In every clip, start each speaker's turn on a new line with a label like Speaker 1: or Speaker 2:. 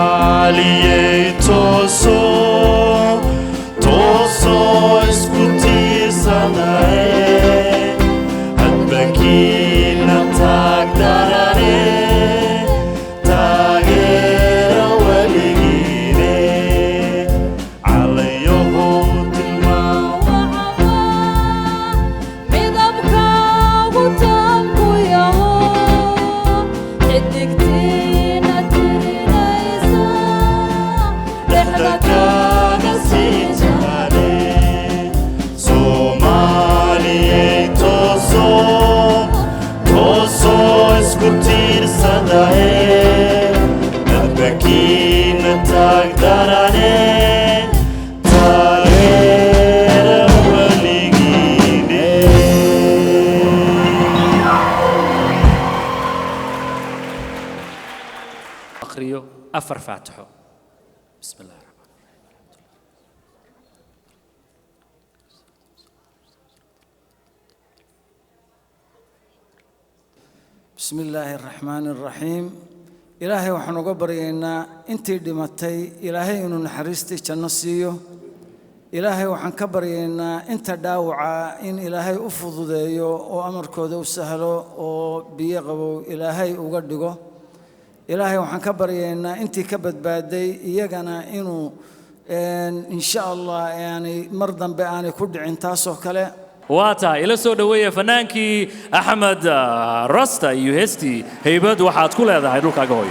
Speaker 1: Somaliyeed toosoo isku tiirsanaye hadbankiina taagdarane taageera weligiine calayahow tilmaama
Speaker 2: midabkaagu taanku yaho xidigtiina tirinaysa dhexda kaaga sii jaale
Speaker 1: Somaliyeed toosoo isku tiirsanaye hadbankiina taagdarane taageera weligiine
Speaker 3: أخريو أفر فاتحه بسم الله الرحمن
Speaker 4: بسم الله الرحمن الرحيم إلهي وحنو قبرينا انتي دمتي إلهي إنو نحرستي جنسيو إلهي وحن كبرينا انت داوعا إن إلهي أفضو ديو وأمر كودو سهلو وبيغبو إلهي وقدقو إلهي وحن كبرينا انتي كبد بادي إيقنا إنو إن شاء الله يعني مرضا بأني كدعين تاسو كلا
Speaker 3: واتا إلى سودوية فنانكي أحمد راستا يهستي هيبد واحد كل هذا هيروك أجوي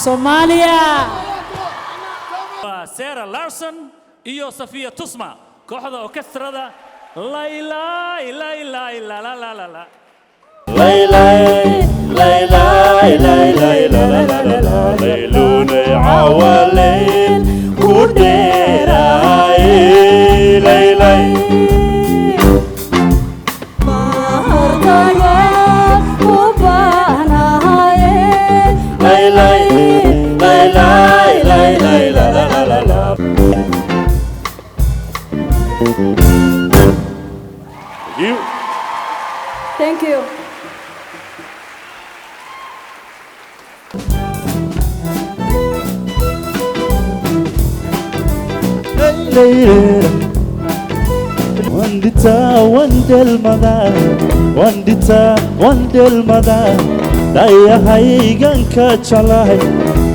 Speaker 2: Somalia
Speaker 3: سارة لارسون إيو صفية تسمع كوحدة وكثرة لا لا لا لا لا لا لا لا
Speaker 1: ليلوني عوالين كوديراي ليلي
Speaker 2: Thank you.
Speaker 1: وندتا وندل مدى وندتا وندل مدى دايا هايغان كاتشالاي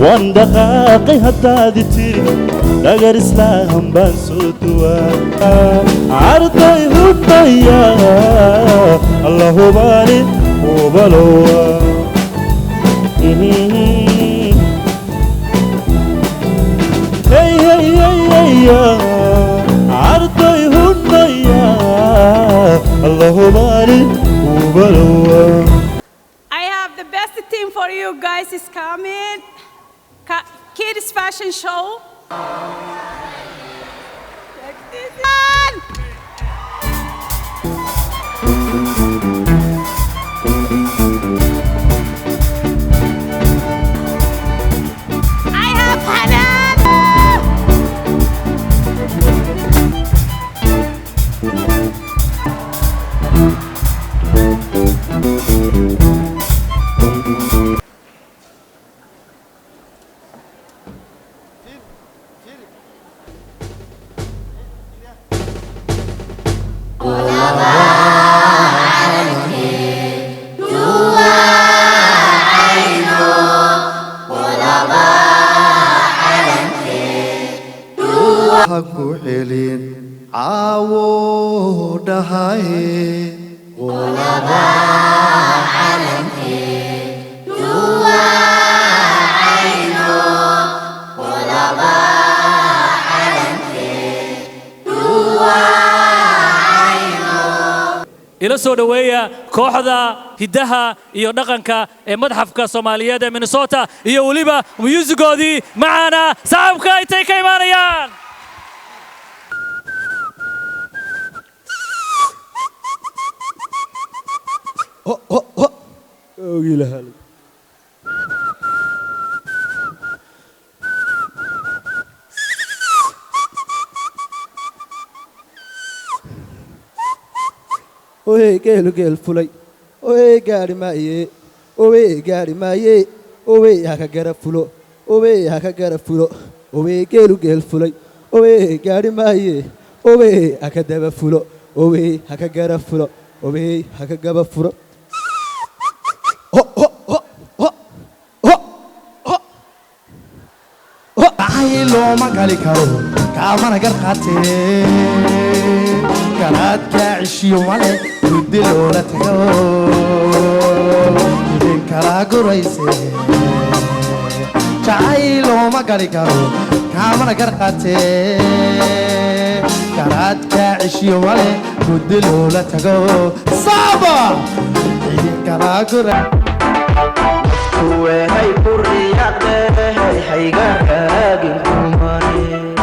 Speaker 1: وندقاقي هدادي تيري داقر اسلام بان سودوا عرضي هدايا الله باري وبلوا هي هي هي عرضي هدايا الله باري وبلوا
Speaker 5: I have the best team for you guys is coming. Kids fashion show. Check this out. I have Hanan.
Speaker 6: حكو gelin caawo dhahaye
Speaker 3: ila soo dhaweeya kooxda hidaha iyo dhaqanka ee madxafka Soomaaliyeed ee Minnesota iyo waliba musigoodii macana saabka intay ka imaanayaan
Speaker 1: ogilahay
Speaker 7: oye geel fulay oye gaari maaye oye gaari maaye oye haka gara fulo oye haka gara fulo oye geel fulay oye gaari maaye oye haka daba fulo oye haka gara fulo oye haka gaba fulo
Speaker 6: looma gali karo kaamana gar qaatee garaadka cishiyo male guddi loola tago idin kala gurayse jacay looma gali karo kaamana gar qaatee garaadka cishiyo male guddi loola tago saaba idin kala guray
Speaker 8: hay kuriyade hayga raagin kumani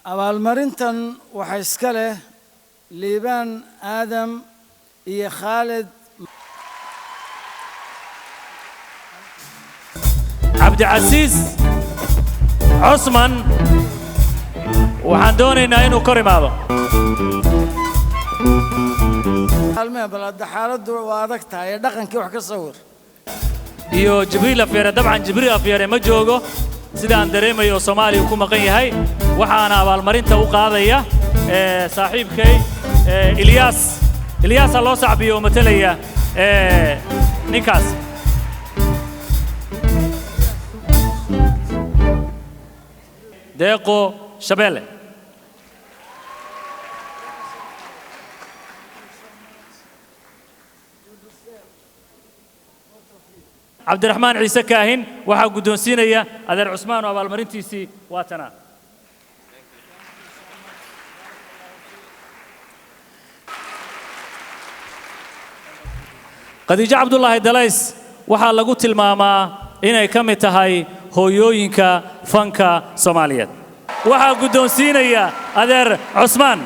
Speaker 4: abaalmarintan waxa iska leh liibaan aadam iyo khaalid
Speaker 3: cabdicasiis cusman waxaan doonaynaa inuu kor imaado
Speaker 4: halmee balada xaaladdu waa adag tahay dhaqankii wax ka sawir
Speaker 3: iyo jibriil afyare dabcan jibriil afyare ma joogo sidaan dareemayo Soomaaliya ku maqan yahay waxaana abaalmarinta u qaadaya saaxiibkay Ilyas loo saaxiibo matalaya ninkaas deeqo Shabelle cabdiraxmaan ciise kaahin waxa guddoonsiinaya adeer cusmaan oo abaalmarintiisii waatana qadiijo cabdullaahi dalays waxaa lagu tilmaamaa inay ka mid tahay hooyooyinka fanka Soomaaliyeed waxaa guddoonsiinaya adeer cusmaan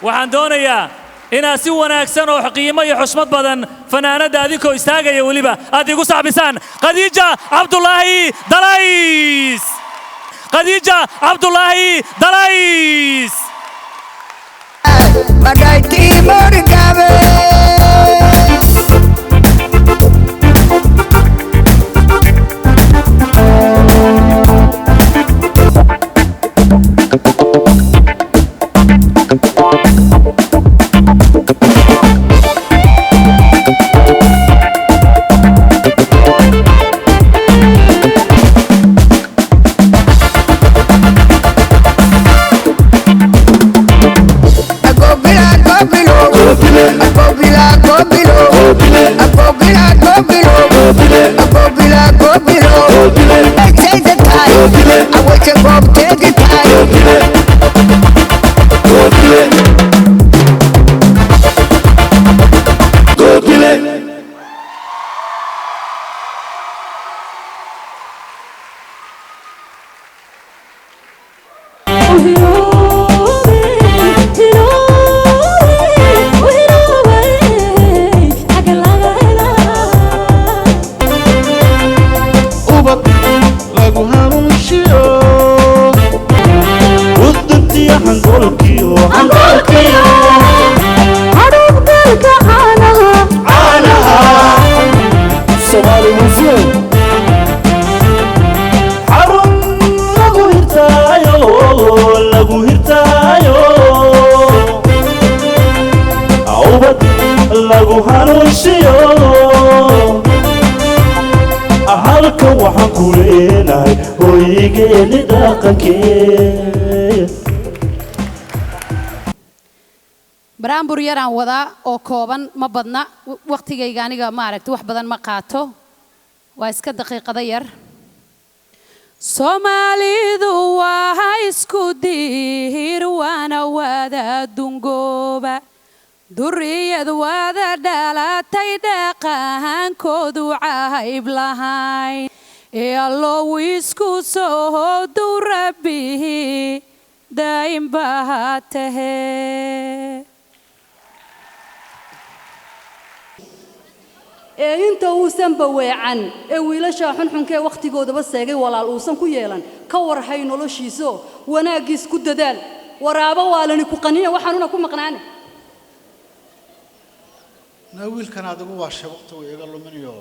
Speaker 3: waxaan doonayaa inaad si wanaagsan oo qiimo iyo xushmad badan fanaanada adinkoo istaagaya waliba aad igu saxbisaan qadiija cabdullaahi dalays qadiija cabdullaahi dalays
Speaker 9: Bagaiti morgabe
Speaker 6: ubad lagu hanuunshiyo
Speaker 1: ودنتي حنقولكيو
Speaker 2: حروبك عنها
Speaker 1: Somali museum حرم lagu hirtaayo عوبد lagu hanuunshiyo halka waxaan ku leenahay hooyigeeni dhaqankee
Speaker 10: baraambur yaraan wadaa oo kooban ma badna waqtigayga aniga ma aragti wax badan ma qaato waa iska daqiiqada yar Soomaalidu waa isku diir waana wada dungooba duriyad wada dhalatay dhaqankoodu cahayb lahayn ee allow isku soo durabihi daa'im baa tahee
Speaker 2: ee inta uusan baweecan ee wiilasha xunxunkee waqtigoodaba seegay walaal uusan ku yeelan ka warhay noloshiiso wanaagiis ku dadaal waraabo waalani ku qaniina waxaanuna ku maqnaane
Speaker 6: wiilkan adigu waa shabaqta way iga luminayo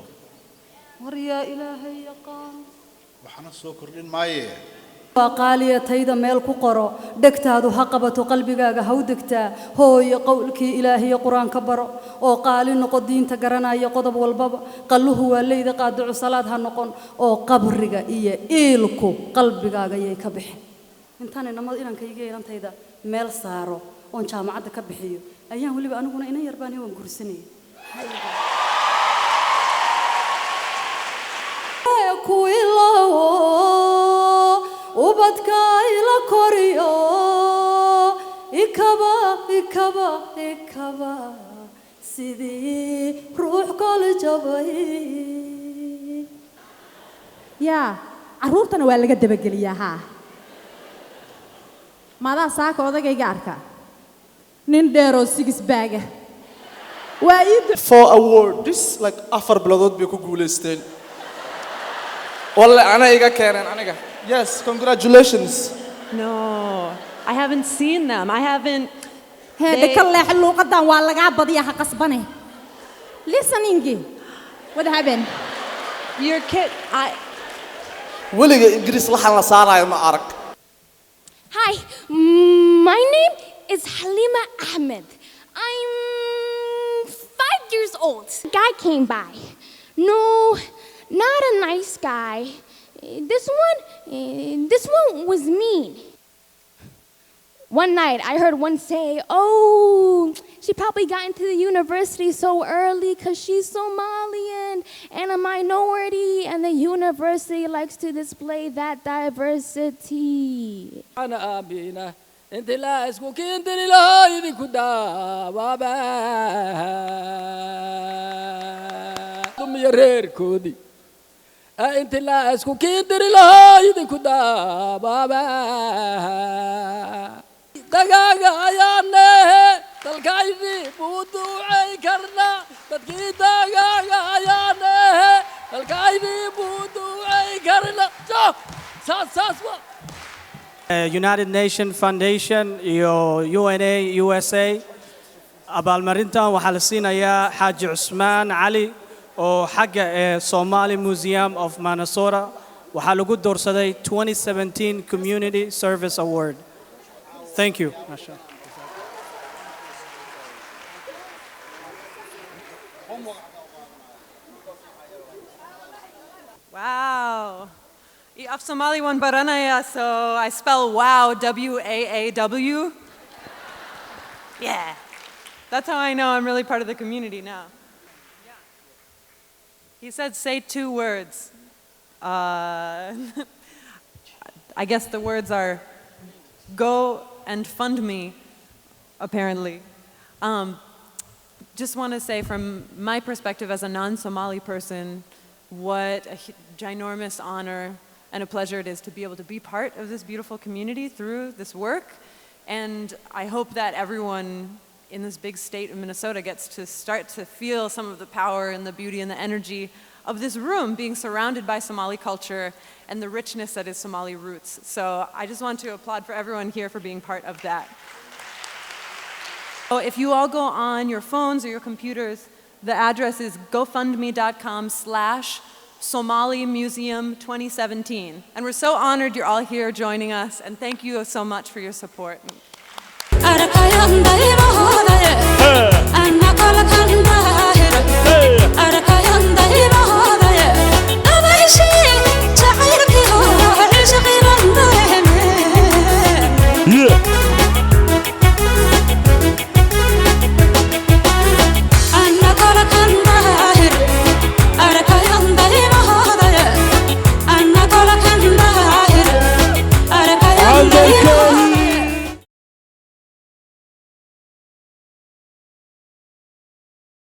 Speaker 2: war yaa ilaahay yaqaan
Speaker 6: waxna soo kordhin maaye
Speaker 2: qaaliyatayda meel ku qoro dhegtaadu ha qabato qalbigaaga ha u degtaa hooyo qowlkii ilaahay quraanka baro oo qaali noqo diinta garanaya qodob walbaba qalluhu waa leeyda qaadicu salaad ha noqon oo qabriga iyo eelku qalbigaaga ayay ka bixin intaan inamad inankayga yeelantayda meel saaro oo jaamacadda ka bixiyo ayaan waliba aniguna inan yar baan waan gursanay ubadka ila koriyo ikaba sidii ruux kale jabay
Speaker 11: yaa caruurtana waa laga dabageliyaa haa maadaa saaka odagayga arka nin dheeroo sigis baaga waa
Speaker 12: for award this like afar bilood bay ku guuleysteen walla ana iga keeneen aniga yes congratulations
Speaker 13: No, I haven't seen them. I haven't.
Speaker 11: هذا كله حلو قدام ولا قاعد بضيعها قصبني listening what happened
Speaker 13: Your kid,
Speaker 12: weliga ingiriis laxan la saarayo ma arag
Speaker 14: Hi, my name is Halima Ahmed. I'm 5 years old. A guy came by. No, not a nice guy. This one was mean. One night I heard one say, oh, she probably got into the university so early because she's Somalian and a minority, and the university likes to display that diversity.
Speaker 15: انت لا اسكو كنت لا يدك بابا دم يرير كودي انت لا اسكو كنت لا يدك بابا دقاقا يانا تلقايدي بودوعي كرنا تدقي دقاقا يانا تلقايدي بودوعي كرنا شوف ساس
Speaker 16: United Nations Foundation iyo UNA USA abaalmarintan waxaa la siinayaa Xaaji Cusmaan Cali oo xagga Somali Museum of Minnesota waxaa lagu doorsaday 2017 Community Service Award. Thank you.
Speaker 13: Wow. Of Somali one baranaya, so I spell wow, W-A-A-W. Yeah. That's how I know I'm really part of the community now. He said say 2 words. I guess the words are go and fund me, apparently. Just want to say from my perspective as a non-Somali person, what a ginormous honor and a pleasure it is to be able to be part of this beautiful community through this work. And I hope that everyone in this big state of Minnesota gets to start to feel some of the power and the beauty and the energy of this room being surrounded by Somali culture and the richness that is Somali roots. So I just want to applaud for everyone here for being part of that. So if you all go on your phones or your computers, the address is gofundme.com/Somali Museum 2017. And we're so honored you're all here joining us, and thank you so much for your support.